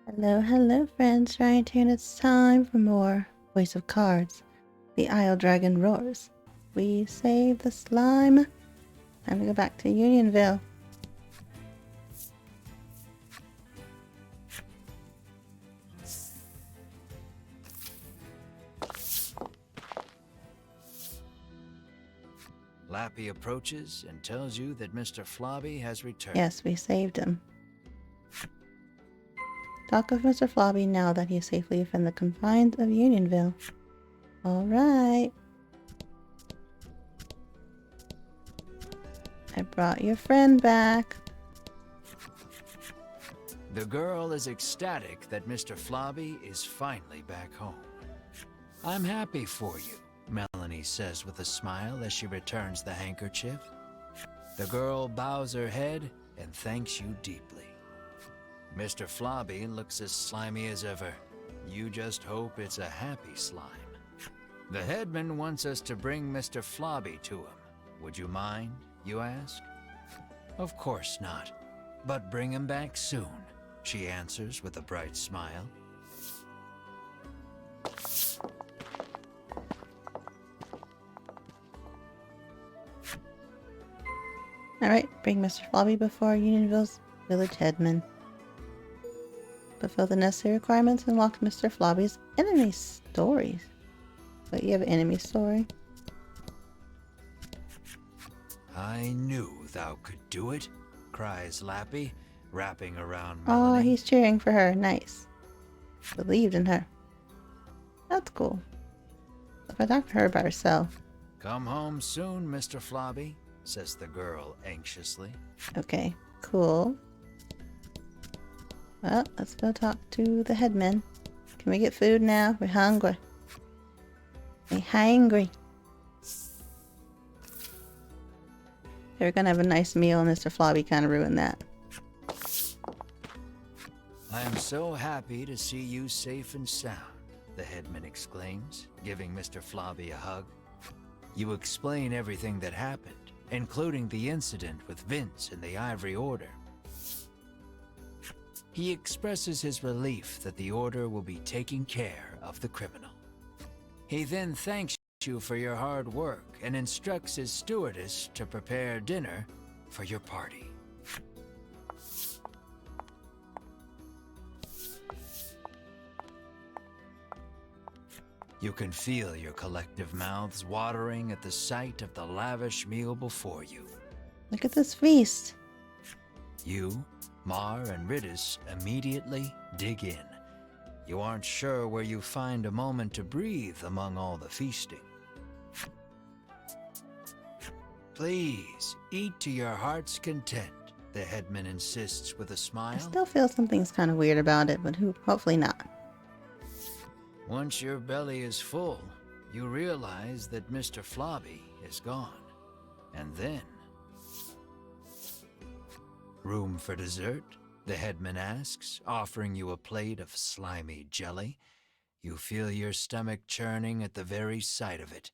Hello, hello, friends. Trying to, and it's time for more Voice of Cards. The Isle Dragon roars. We save the slime. Time to go back to Unionville. Lappy approaches and tells you that Mr. Flobby has returned. Yes, we saved him. Talk of Mr. Flobby now that he is safely within the confines of Unionville. Alright. I brought your friend back. The girl is ecstatic that Mr. Flobby is finally back home. I'm happy for you, Melanie says with a smile as she returns the handkerchief. The girl bows her head and thanks you deeply. Mr. Flobby looks as slimy as ever. You just hope it's a happy slime. The headman wants us to bring Mr. Flobby to him. Would you mind, you ask? Of course not, but bring him back soon, she answers with a bright smile. Alright, bring Mr. Flobby before Unionville's village headman. Fulfill the necessary requirements and unlock Mr. Flobby's enemy stories. But you have an enemy story? I knew thou could do it, cries Lappy, wrapping around Oh, Melanie. he's cheering for her. Nice. Believed in her. That's cool. If I talk to her by herself. Come home soon, Mr. Flobby, says the girl anxiously. Okay, cool. Well, let's go talk to the headman. Can we get food now? We're hungry. We're hungry. They were gonna have a nice meal and Mr. Flobby kind of ruined that. I am so happy to see you safe and sound, the headman exclaims, giving Mr. Flobby a hug. You explain everything that happened, including the incident with Vince and the Ivory Order. He expresses his relief that the Order will be taking care of the criminal. He then thanks you for your hard work and instructs his stewardess to prepare dinner for your party. You can feel your collective mouths watering at the sight of the lavish meal before you. Look at this feast. You, Mar, and Ridis immediately dig in. You aren't sure where you find a moment to breathe among all the feasting. Please, eat to your heart's content, the headman insists with a I smile. still feel something's kind of weird about it, but hopefully not. Once your belly is full, you realize that Mr. Flobby is gone. And then... Room for dessert? The headman asks, offering you a plate of slimy jelly. You feel your stomach churning at the very sight of it.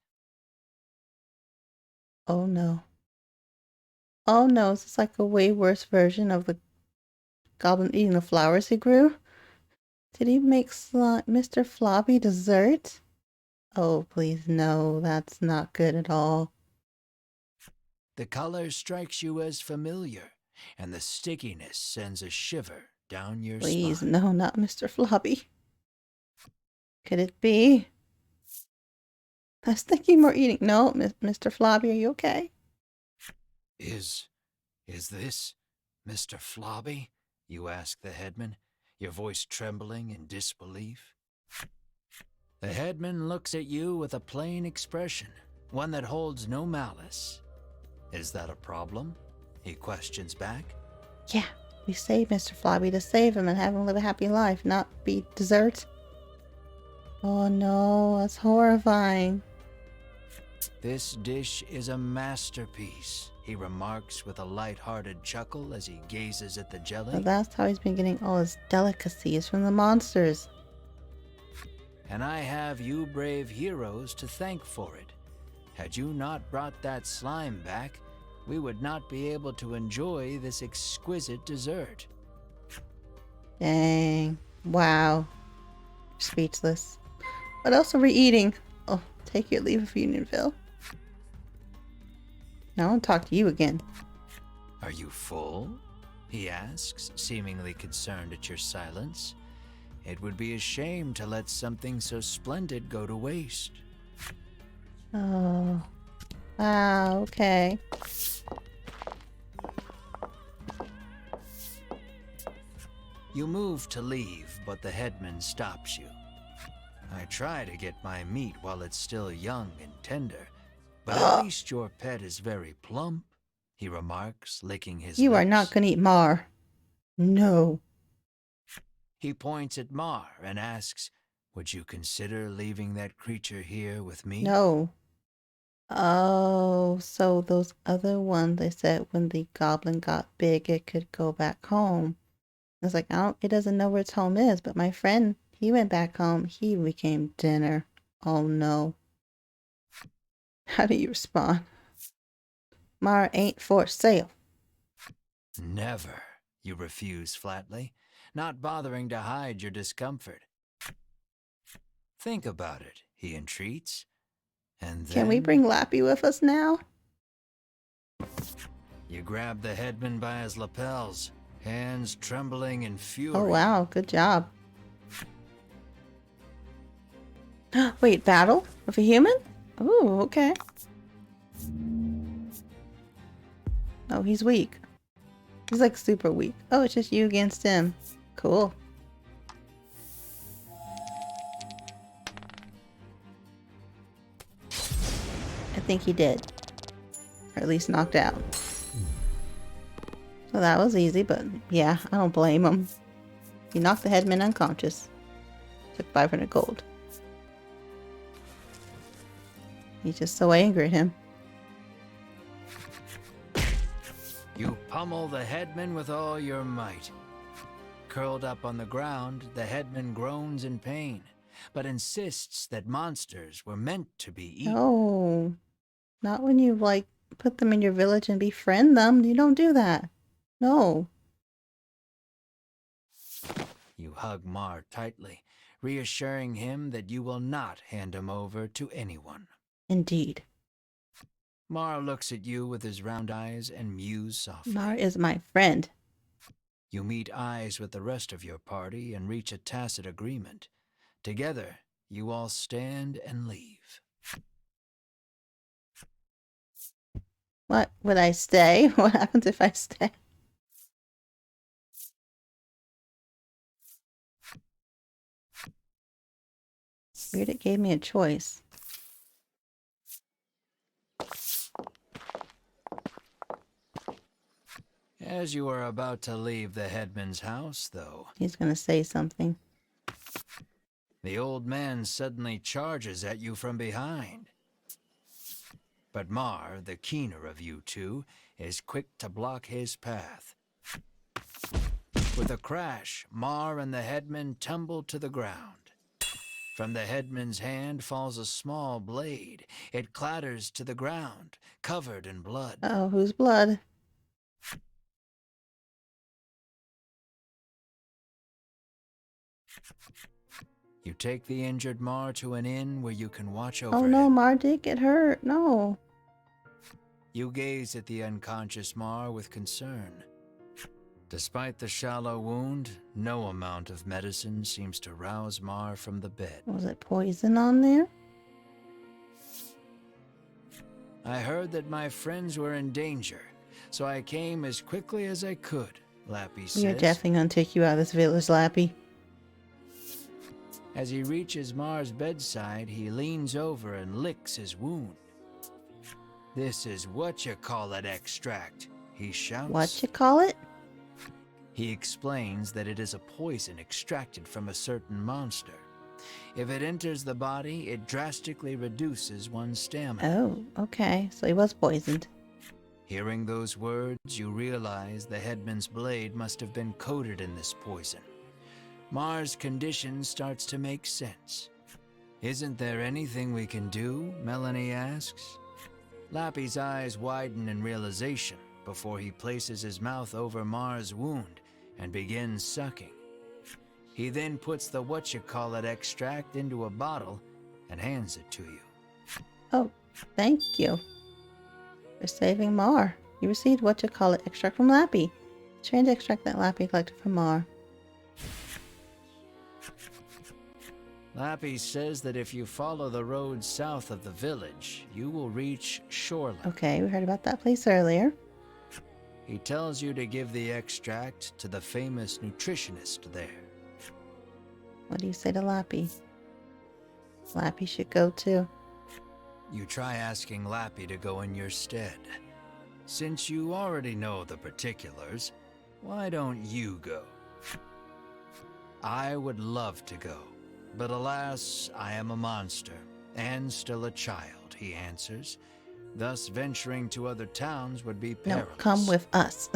Oh no. Oh no, is this like a way worse version of the goblin eating the flowers he grew? Did he make Mr. Flobby dessert? Oh, please no, that's not good at all. The color strikes you as familiar, and the stickiness sends a shiver down your Please, spine. no, not Mr. Flobby. Could it be? I was thinking more eating. No, Mr. Flobby, are you okay? Is this Mr. Flobby? You ask the headman, your voice trembling in disbelief. The headman looks at you with a plain expression, one that holds no malice. Is that a problem? He questions back. Yeah, we saved Mr. Flobby to save him and have him live a happy life, not be dessert. Oh no, that's horrifying. This dish is a masterpiece, he remarks with a light-hearted chuckle as he gazes at the jelly. Well, that's how he's been getting all his delicacies from the monsters. And I have you brave heroes to thank for it. Had you not brought that slime back, we would not be able to enjoy this exquisite dessert. Dang. Wow. Speechless. What else are we eating? Oh, take your leave of Unionville. Now I want to talk to you again. Are you full? He asks, seemingly concerned at your silence. It would be a shame to let something so splendid go to waste. Oh. Wow, okay. You move to leave, but the headman stops you. I try to get my meat while it's still young and tender, but at least your pet is very plump, he remarks, licking his You lips. are not gonna eat Mar. No. He points at Mar and asks, would you consider leaving that creature here with me? No. Oh, so those other ones, they said when the goblin got big, it could go back home. I was like, it doesn't know where its home is, but my friend, he went back home. He became dinner. Oh no. How do you respond? Mara ain't for sale. Never, you refuse flatly, not bothering to hide your discomfort. Think about it, he entreats. And then Can we bring Lappy with us now? you grab the headman by his lapels, hands trembling in fury. Oh wow, good job. Wait, battle with a human? Ooh, okay. Oh, he's weak. He's like super weak. Oh, it's just you against him. Cool. I think he did. Or at least knocked out. So that was easy, but yeah, I don't blame him. He knocked the headman unconscious. Took 500 gold. He's just so angry at him. You pummel the headman with all your might. Curled up on the ground, the headman groans in pain, but insists that monsters were meant to be eaten. No. Not when you, like, put them in your village and befriend them. You don't do that. No. You hug Mar tightly, reassuring him that you will not hand him over to anyone. Indeed. Mar looks at you with his round eyes and mews softly. Mar is my friend. You meet eyes with the rest of your party and reach a tacit agreement. Together, you all stand and leave. What? Would I stay? What happens if I stay? Weird it gave me a choice. As you are about to leave the headman's house, though, He's gonna say something. the old man suddenly charges at you from behind. But Mar, the keener of you two, is quick to block his path. With a crash, Mar and the headman tumble to the ground. From the headman's hand falls a small blade. It clatters to the ground, covered in blood. Oh, whose blood? You take the injured Mar to an inn where you can watch over Oh him. no, Mar did get hurt. No. You gaze at the unconscious Mar with concern. Despite the shallow wound, no amount of medicine seems to rouse Mar from the bed. Was it poison on there? I heard that my friends were in danger, so I came as quickly as I could, Lappy says. We are definitely gonna take you out of this village, Lappy. As he reaches Mar's bedside, he leans over and licks his wound. This is what you call it, extract, he shouts. What you call it? He explains that it is a poison extracted from a certain monster. If it enters the body, it drastically reduces one's stamina. Oh, okay. So he was poisoned. Hearing those words, you realize the headman's blade must have been coated in this poison. Mar's condition starts to make sense. Isn't there anything we can do? Melanie asks. Lappy's eyes widen in realization before he places his mouth over Mar's wound and begins sucking. He then puts the what-you-call-it extract into a bottle and hands it to you. Oh, thank you for saving Mar. You received what-you-call-it extract from Lappy. Strange extract that Lappy collected from Mar. Lappy says that if you follow the road south of the village, you will reach Shoreland. Okay, we heard about that place earlier. He tells you to give the extract to the famous nutritionist there. What do you say to Lappy? Lappy should go too. You try asking Lappy to go in your stead. Since you already know the particulars, why don't you go? I would love to go, but alas, I am a monster, and still a child, he answers. Thus venturing to other towns would be perilous. No, come with us.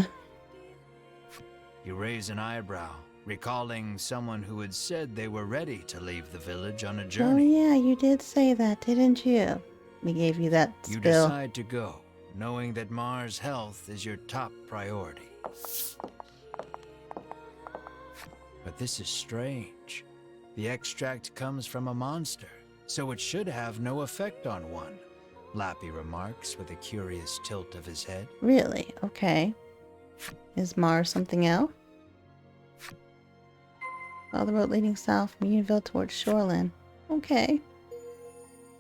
You raise an eyebrow, recalling someone who had said they were ready to leave the village on a Oh journey. yeah, you did say that, didn't you? We gave you that You spill. decide to go, knowing that Mar's health is your top priority. But this is strange. The extract comes from a monster, so it should have no effect on one, Lappy remarks with a curious tilt of his head. Really? Okay. Is Mar something else? Follow the road leading south from Unionville towards Shoreland. Okay.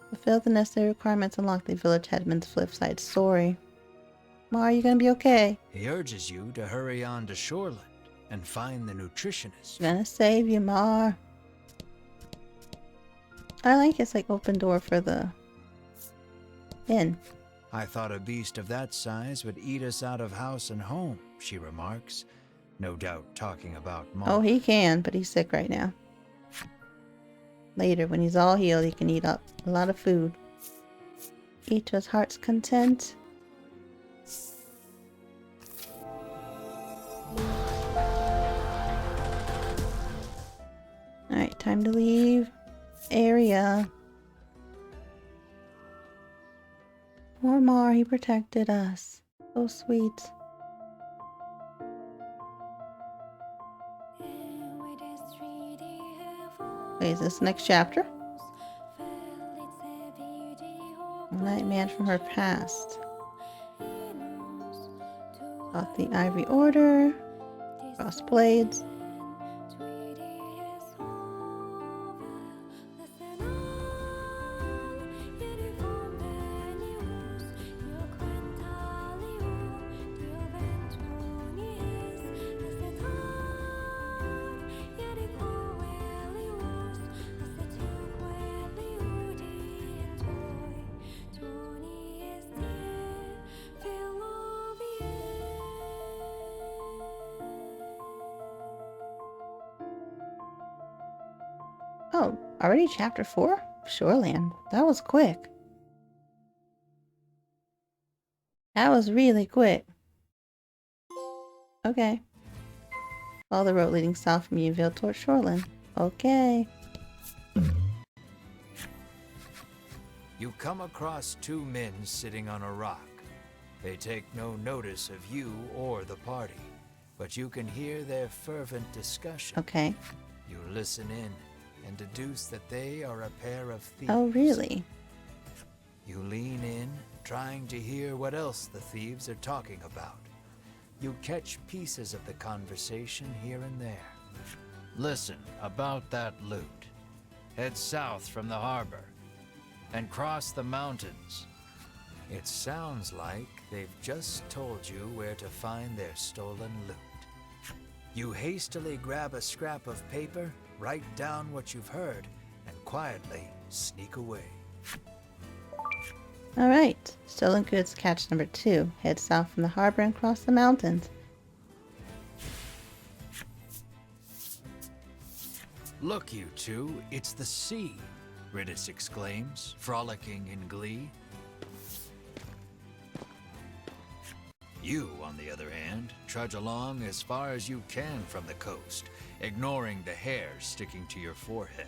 Fulfill the necessary requirements and unlock the village headman's flip side story. Mar, you gonna be okay? He urges you to hurry on to Shoreland and find the nutritionist. Gonna save you, Mar. I like it's like open door for the inn. I thought a beast of that size would eat us out of house and home, she remarks, no doubt talking about Mar. Oh, he can, but he's sick right now. Later, when he's all healed, he can eat up a lot of food. Eat to his heart's content. Alright, time to leave area. Poor Mar, he protected us. So sweet. Wait, is this next chapter? A nightmare from her past. Got the Ivory Order. Cross blades. Oh, already chapter 4? Shoreland. That was quick. That was really quick. Okay. Follow the road leading south from Unionville towards Shoreland. Okay. You come across two men sitting on a rock. They take no notice of you or the party, but you can hear their fervent discussion. Okay. You listen in and deduce that they are a pair of thieves. Oh, really? You lean in, trying to hear what else the thieves are talking about. You catch pieces of the conversation here and there. Listen about that loot. Head south from the harbor and cross the mountains. It sounds like they've just told you where to find their stolen loot. You hastily grab a scrap of paper, write down what you've heard, and quietly sneak away. Alright. Stolen goods catch number 2. Head south from the harbor and cross the mountains. Look, you two, it's the sea, Ridis exclaims, frolicking in glee. You, on the other hand, trudge along as far as you can from the coast, ignoring the hair sticking to your forehead.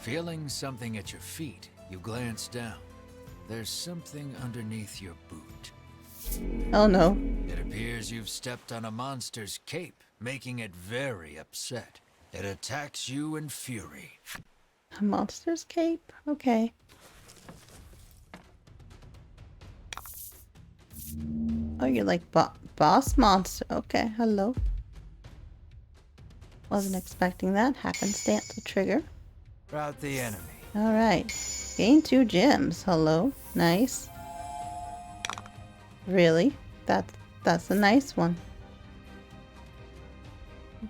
Feeling something at your feet, you glance down. There's something underneath your boot. Oh no. It appears you've stepped on a monster's cape, making it very upset. It attacks you in fury. A monster's cape? Okay. Oh, you're like boss monster. Okay, hello. Wasn't expecting that. Happenstance to trigger. Rout the enemy. Alright. Gain 2 gems. Hello. Nice. Really? That's a nice one.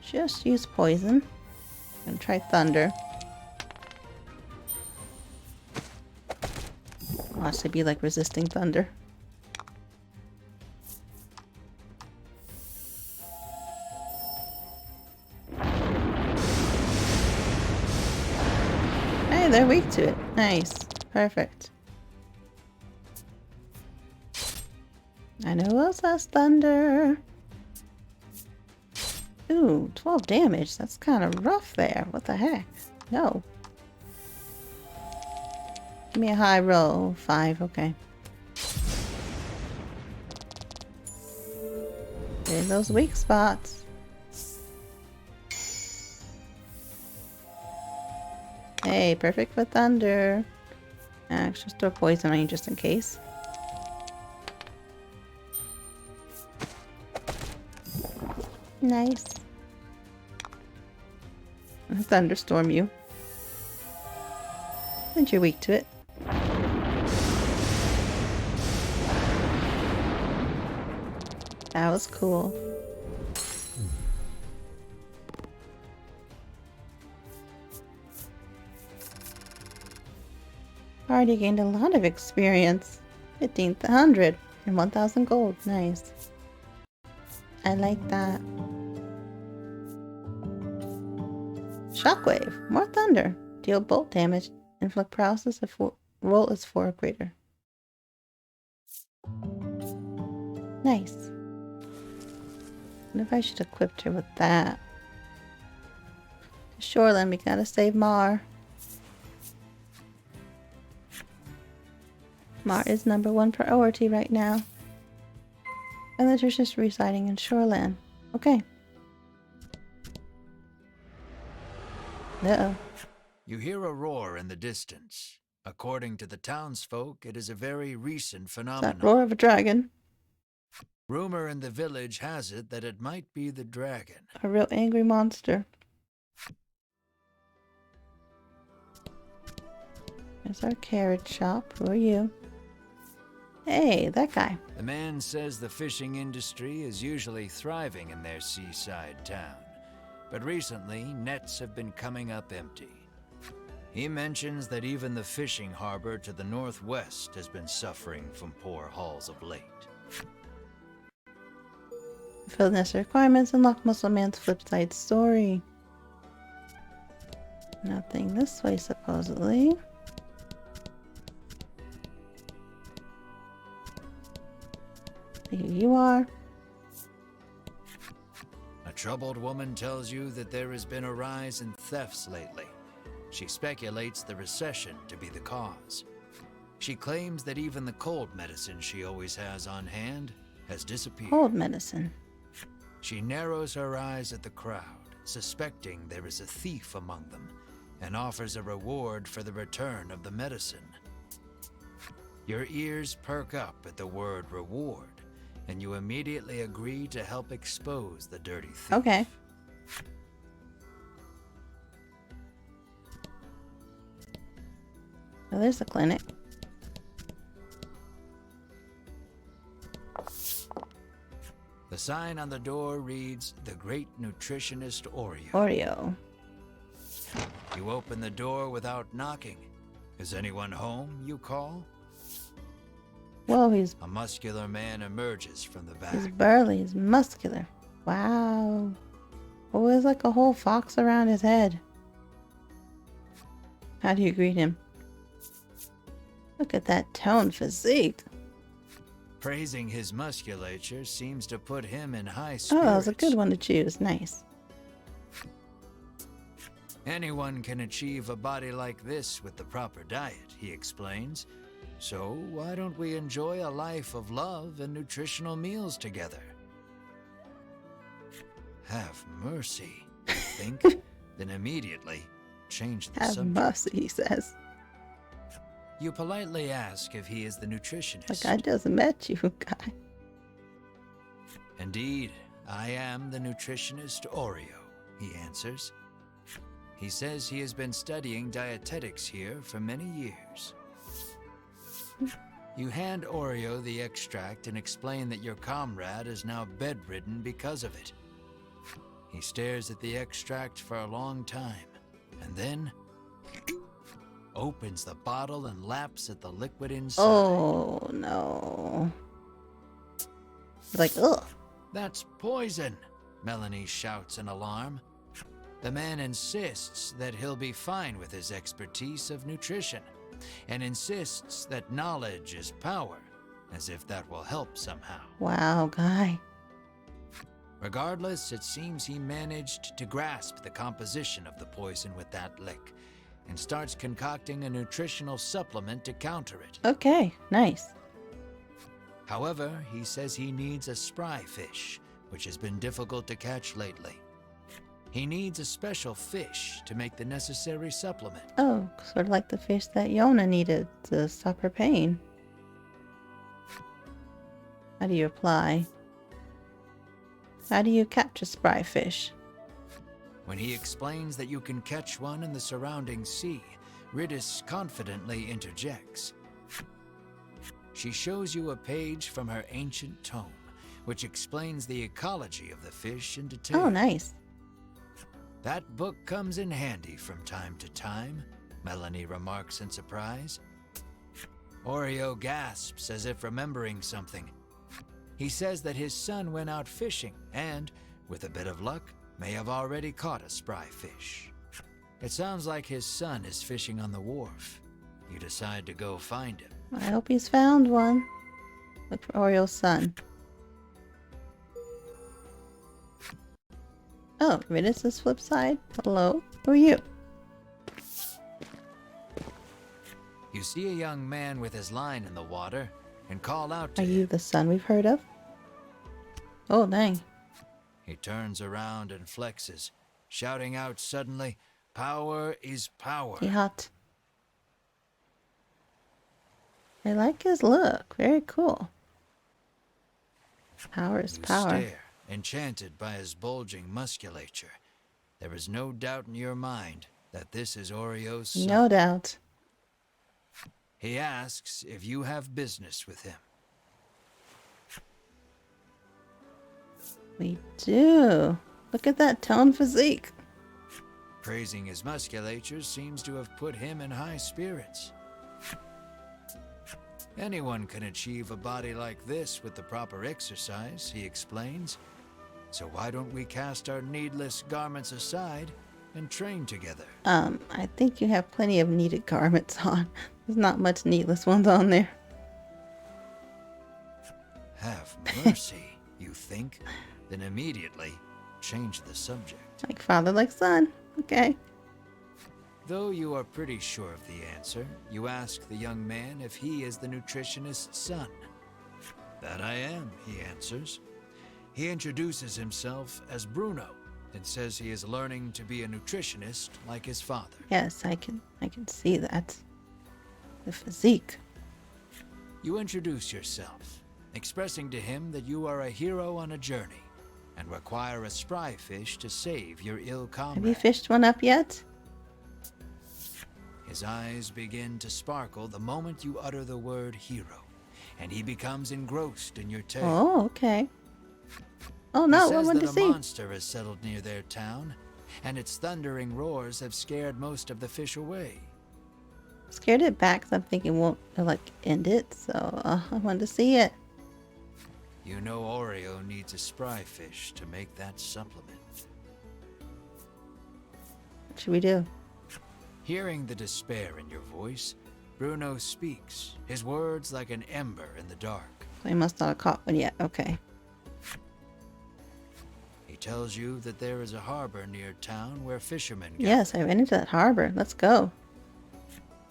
Just use poison. I'm gonna try thunder. Watch it be like resisting thunder. Hey, they're weak to it. Nice. Perfect. I know who else has thunder. Ooh, 12 damage. That's kind of rough there. What the heck? No. Give me a high roll. 5, okay. There's those weak spots. Hey, perfect for thunder. Actually, just throw poison on you just in case. Nice. I'll thunderstorm you. And you're weak to it. That was cool. Already gained a lot of experience. 1500 and 1000 gold. Nice. I like that. Shockwave. More thunder. Deal bolt damage. Inflict paralysis if roll is 4 or greater. Nice. What if I should equip her with that? Shoreland, we gotta save Mar. Mar is #1 priority right now. And the Nutritionist residing in Shoreland. Okay. Uh-oh. You hear a roar in the distance. According to the townsfolk, it is a very recent Is phenomenon. that roar of a dragon? Rumor in the village has it that it might be the dragon. A real angry monster. There's our carriage shop. Who are you? Hey, that guy. The man says the fishing industry is usually thriving in their seaside town, but recently nets have been coming up empty. He mentions that even the fishing harbor to the northwest has been suffering from poor hauls of late. Fulfill necessary requirements, unlock Muscle Man's flip side story. Nothing this way, supposedly. Here you are. A troubled woman tells you that there has been a rise in thefts lately. She speculates the recession to be the cause. She claims that even the cold medicine she always has on hand has disappeared. Cold medicine. She narrows her eyes at the crowd, suspecting there is a thief among them, and offers a reward for the return of the medicine. Your ears perk up at the word reward, and you immediately agree to help expose the dirty thief. Okay. Well, there's the clinic. The sign on the door reads, "The Great Nutritionist Aureo." Aureo. You open the door without knocking. Is anyone home, you call? Whoa, he's A muscular man emerges from the back. He's burly, he's muscular. Wow. Oh, there's like a whole fox around his head. How do you greet him? Look at that toned physique. Praising his musculature seems to put him in high Oh, spirits. that was a good one to choose. Nice. Anyone can achieve a body like this with the proper diet, he explains. So why don't we enjoy a life of love and nutritional meals together? Have mercy, you think? Then immediately change the Have subject. mercy, he says. You politely ask if he is the nutritionist. Like I just met you, guy. Indeed, I am the nutritionist Aureo, he answers. He says he has been studying dietetics here for many years. You hand Aureo the extract and explain that your comrade is now bedridden because of it. He stares at the extract for a long time, and then opens the bottle and laps at the liquid inside. Oh, no. Like, ugh. That's poison, Melanie shouts in alarm. The man insists that he'll be fine with his expertise of nutrition, and insists that knowledge is power, as if that will help somehow. Wow, guy. Regardless, it seems he managed to grasp the composition of the poison with that lick, and starts concocting a nutritional supplement to counter it. Okay, nice. However, he says he needs a spry fish, which has been difficult to catch lately. He needs a special fish to make the necessary supplement. Oh, sort of like the fish that Yona needed to stop her pain. How do you apply? How do you catch a spry fish? When he explains that you can catch one in the surrounding sea, Ridis confidently interjects. She shows you a page from her ancient tome, which explains the ecology of the fish in detail. Oh, nice. That book comes in handy from time to time, Melanie remarks in surprise. Aureo gasps as if remembering something. He says that his son went out fishing and, with a bit of luck, may have already caught a spry fish. It sounds like his son is fishing on the wharf. You decide to go find him. I hope he's found one. Look for Oreo's son. Oh, Ridis' flip side. Hello, who are you? You see a young man with his line in the water and call out to Are him. you the son we've heard of? Oh, dang. He turns around and flexes, shouting out suddenly, "Power is power." He hot. I like his look. Very cool. Power is You power. stare, enchanted by his bulging musculature. There is no doubt in your mind that this is Oreo's son. No doubt. He asks if you have business with him. We do. Look at that toned physique. Praising his musculature seems to have put him in high spirits. Anyone can achieve a body like this with the proper exercise, he explains. So why don't we cast our needless garments aside and train together? I think you have plenty of needed garments on. There's not much needless ones on there. Have mercy, you think? Then immediately change the subject. Like father, like son. Okay. Though you are pretty sure of the answer, you ask the young man if he is the nutritionist's son. That I am, he answers. He introduces himself as Bruno and says he is learning to be a nutritionist like his father. Yes, I can see that. The physique. You introduce yourself, expressing to him that you are a hero on a journey and require a spry fish to save your ill comrade. Have you fished one up yet? His eyes begin to sparkle the moment you utter the word hero, and he becomes engrossed in your tale. Oh, okay. Oh He no, I says wanted that to a see. monster has settled near their town, and its thundering roars have scared most of the fish away. Scared it back 'cause I'm thinking won't like end it, so I wanted to see it. You know Aureo needs a spry fish to make that supplement. What should we do? Hearing the despair in your voice, Bruno speaks, his words like an ember in the dark. I must not have caught one yet. Okay. He tells you that there is a harbor near town where fishermen gather. Yes, I ran into that harbor. Let's go.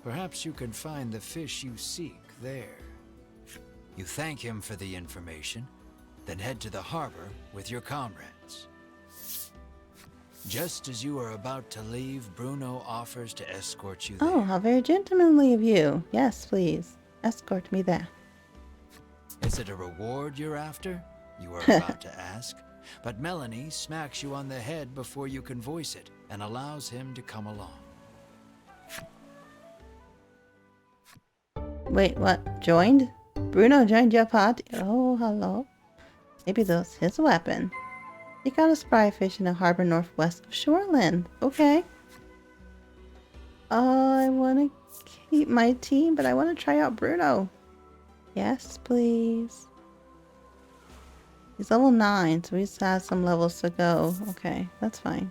Perhaps you can find the fish you seek there. You thank him for the information, then head to the harbor with your comrades. Just as you are about to leave, Bruno offers to escort you there. Oh, how very gentlemanly of you. Yes, please. Escort me there. Is it a reward you're after? You are about to ask. But Melanie smacks you on the head before you can voice it and allows him to come along. Wait, what? Joined? Bruno joined your party? Oh, hello. Maybe that's his weapon. He got a spry fish in a harbor northwest of Shoreland. Okay. I want to keep my team, but I want to try out Bruno. Yes, please. He's level 9, so he still has some levels to go. Okay, that's fine.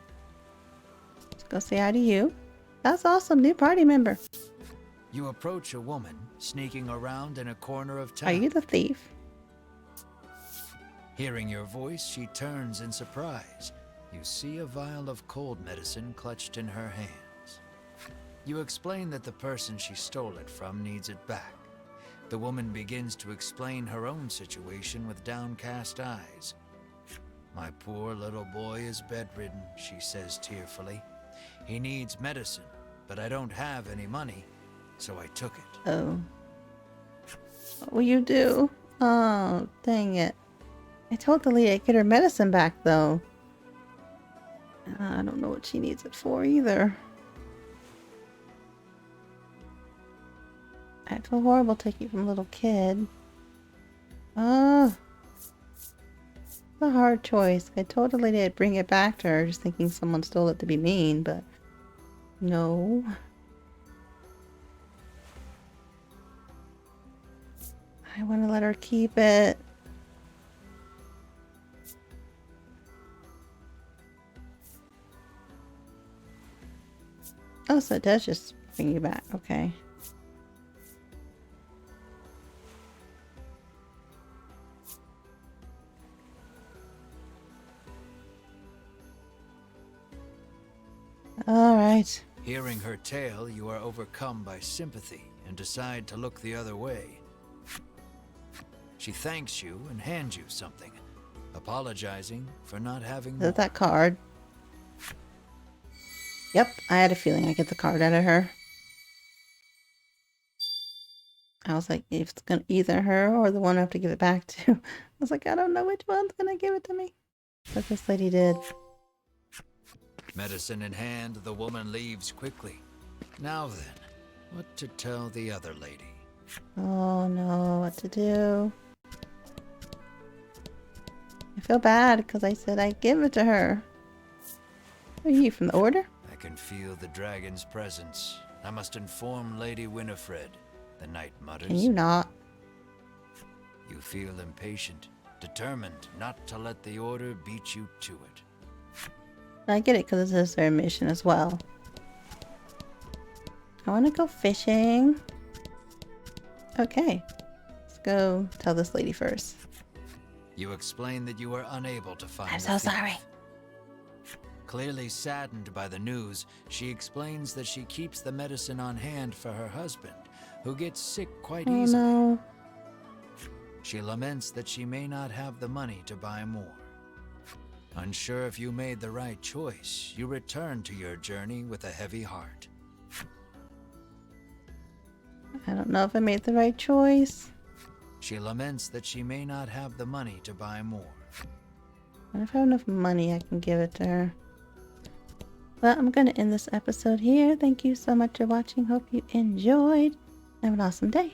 Let's go say hi to you. That's awesome, new party member. You approach a woman sneaking around in a corner of town. Are you the thief? Hearing your voice, she turns in surprise. You see a vial of cold medicine clutched in her hands. You explain that the person she stole it from needs it back. The woman begins to explain her own situation with downcast eyes. My poor little boy is bedridden, she says tearfully. He needs medicine, but I don't have any money, so I took it. Oh. What will you do? Oh, dang it. I told the lady I'd get her medicine back, though. I don't know what she needs it for, either. I feel horrible taking it from a little kid. It's a hard choice. I told the lady I'd bring it back to her, just thinking someone stole it to be mean, but no. I want to let her keep it. Oh, so it does just bring you back. Okay. All right. Hearing her tale, you are overcome by sympathy and decide to look the other way. She thanks you and hands you something, apologizing for not having Is more. it that card? Yep, I had a feeling I'd get the card out of her. I was like, if it's gonna either her or the one I have to give it back to. I was like, I don't know which one's gonna give it to me. But this lady did. Medicine in hand, the woman leaves quickly. Now then, what to tell the other lady? Oh no, what to do? I feel bad because I said I'd give it to her. Are you from the Order? I can feel the dragon's presence. I must inform Lady Winifred, the knight mutters. Can you not? You feel impatient, determined not to let the order beat you to it. I get it because this is their mission as well. I want to go fishing. Okay. Let's go tell this lady first. You explain that you are unable to find I'm the so thief. sorry. Clearly saddened by the news, she explains that she keeps the medicine on hand for her husband, who gets sick quite Oh easily. no. She laments that she may not have the money to buy more. Unsure if you made the right choice, you return to your journey with a heavy heart. I don't know if I made the right choice. She laments that she may not have the money to buy more. And if I have enough money, I can give it to her. Well, I'm going to end this episode here. Thank you so much for watching. Hope you enjoyed. Have an awesome day.